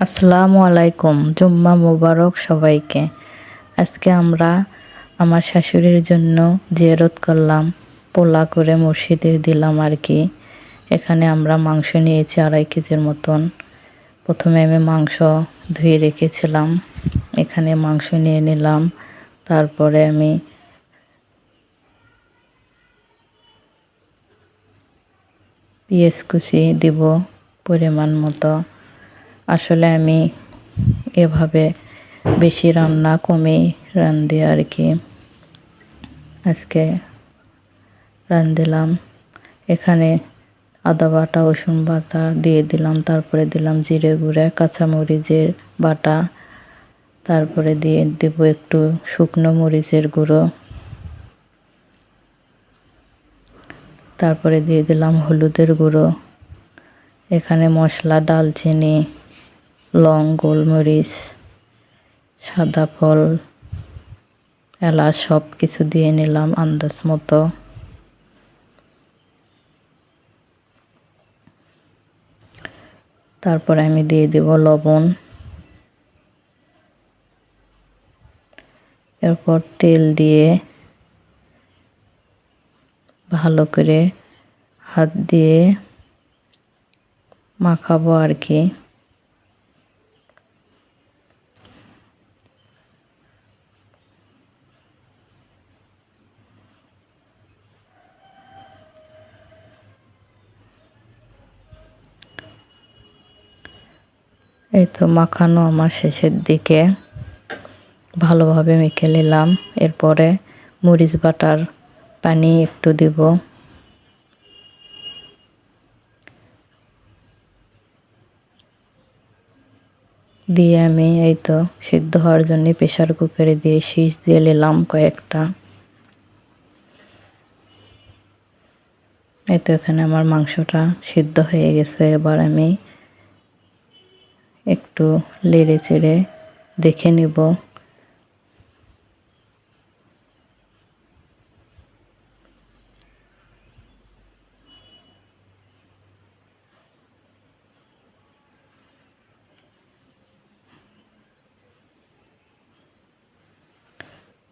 আসসালামু আলাইকুম, জুম্মা মোবারক সবাইকে। আজকে আমরা আমার শাশুড়ির জন্য জিয়ারত করলাম, পোলা করে মসজিদে দিলাম আর কি। এখানে আমরা মাংস নিয়েছি 2.5 কেজির মতন। প্রথমে আমি মাংস ধুয়ে রেখেছিলাম, এখানে মাংস নিয়ে নিলাম। তারপরে আমি পেঁয়াজ কুচি দিব পরিমাণ মতো। আসলে আমি এভাবে বেশি রান্না কমেই রান্ধি আর কি। আজকে রাঁধলাম, এখানে আদা বাটা রসুন বাটা দিয়ে দিলাম, তারপরে দিলাম জিরে গুঁড়া কাঁচামরিচের বাটা, তারপরে দিয়ে দেব একটু শুকনো মরিচের গুঁড়ো, তারপরে দিয়ে দিলাম হলুদের গুঁড়ো। এখানে মশলা দালচিনি, লং, গোলমরিচ, সাদা ফল, এলাচ সব কিছু দিয়ে নিলাম আন্দাজ মতো। তারপরে আমি দিয়ে দেব লবণ। এরপর তেল দিয়ে ভালো করে হাত দিয়ে মাখাবো আর কি। এই তো মাখানো আমার শেষের দিকে, ভালোভাবে মেখে নিলাম। এরপরে মরিচ বাটার পানি একটু দিব, দিয়ে আমি এই তো সিদ্ধ হওয়ার জন্য প্রেসার কুকারে দিয়ে শীষ দিয়ে নিলাম কয়েকটা। এই তো এখানে আমার মাংসটা সিদ্ধ হয়ে গেছে। এবার আমি একটু নেড়ে চেড়ে দেখে নিব।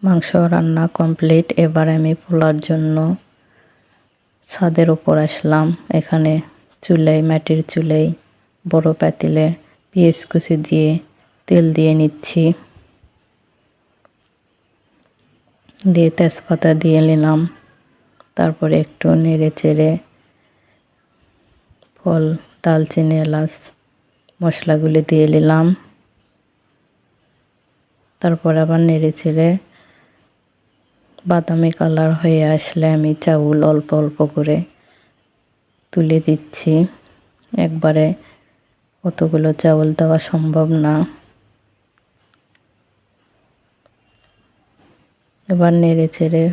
মাংস রান্না কমপ্লিট। এবার আমি পোলার জন্য ছাদের উপর আসলাম। এখানে চুলায়, মাটির চুলায় বড় পাতিলে পেঁয়াজ কুচি দিয়ে তেল দিয়ে নিচ্ছি, দিয়ে তেজপাতা দিয়ে নিলাম। তারপরে একটু নেড়ে চেড়ে ফল, দালচিনি, এলাচ মশলাগুলি দিয়ে নিলাম। তারপর আবার নেড়ে চেড়ে বাদামি কালার হয়ে আসলে আমি চাউল অল্প অল্প করে তুলে দিচ্ছি। একবারে অতগুলো চাউল দেওয়া সম্ভব না। এবার নেড়ে চেড়ে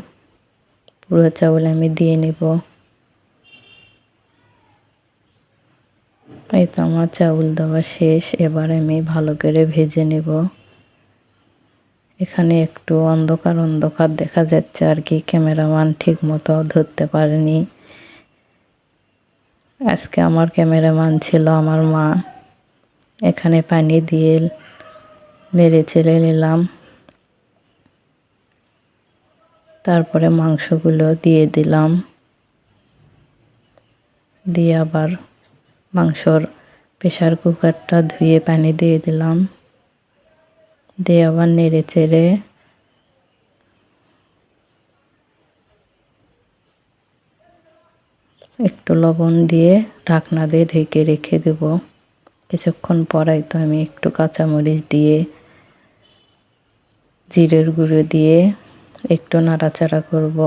পুরো চাউল আমি দিয়ে নেব। এই তো আমার চাউল দেওয়া শেষ। এবার আমি ভালো করে ভেজে নেব। এখানে একটু অন্ধকার অন্ধকার দেখা যাচ্ছে আর কি, ক্যামেরাম্যান ঠিক মতো ধরতে পারেনি। আজকে আমার ক্যামেরাম্যান ছিল আমার মা। এখানে পানি দিয়ে নেড়ে চেড়ে নিলাম। তারপরে মাংসগুলো দিয়ে দিলাম, দিয়ে আবার মাংসর প্রেসার কুকারটা ধুয়ে পানি দিয়ে দিলাম, দিয়ে আবার নেড়ে চেড়ে একটু লবণ দিয়ে ঢাকনা দিয়ে ঢেকে রেখে দেব। কিছুক্ষণ পরেই তো আমি একটু কাঁচামরিচ দিয়ে জিরের গুঁড়ো দিয়ে একটু নাড়াচাড়া করব।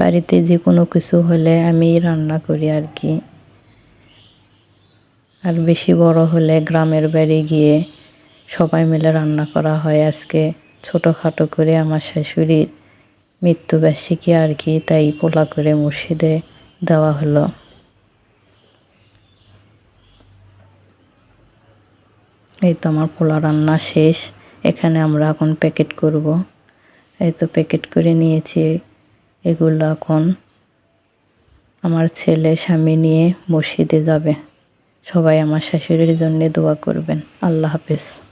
বাড়িতে যে কোনো কিছু হলে আমি রান্না করি আর কি। আর বেশি বড় হলে গ্রামের বাড়ি গিয়ে সবাই মিলে রান্না করা হয়। আজকে ছোটোখাটো করে আমার শাশুড়ির মৃত্যুবার্ষিকী আর কি, তাই পোলা করে মসজিদে দেওয়া হলো। এই তো আমার পোলা রান্না শেষ। এখানে আমরা এখন প্যাকেট করব। এই তো প্যাকেট করে নিয়েছি। এগুলো এখন আমার ছেলে স্বামী নিয়ে মসজিদে যাবে। সবাই আমার শাশুড়ির জন্য দোয়া করবেন। আল্লাহ হাফেজ।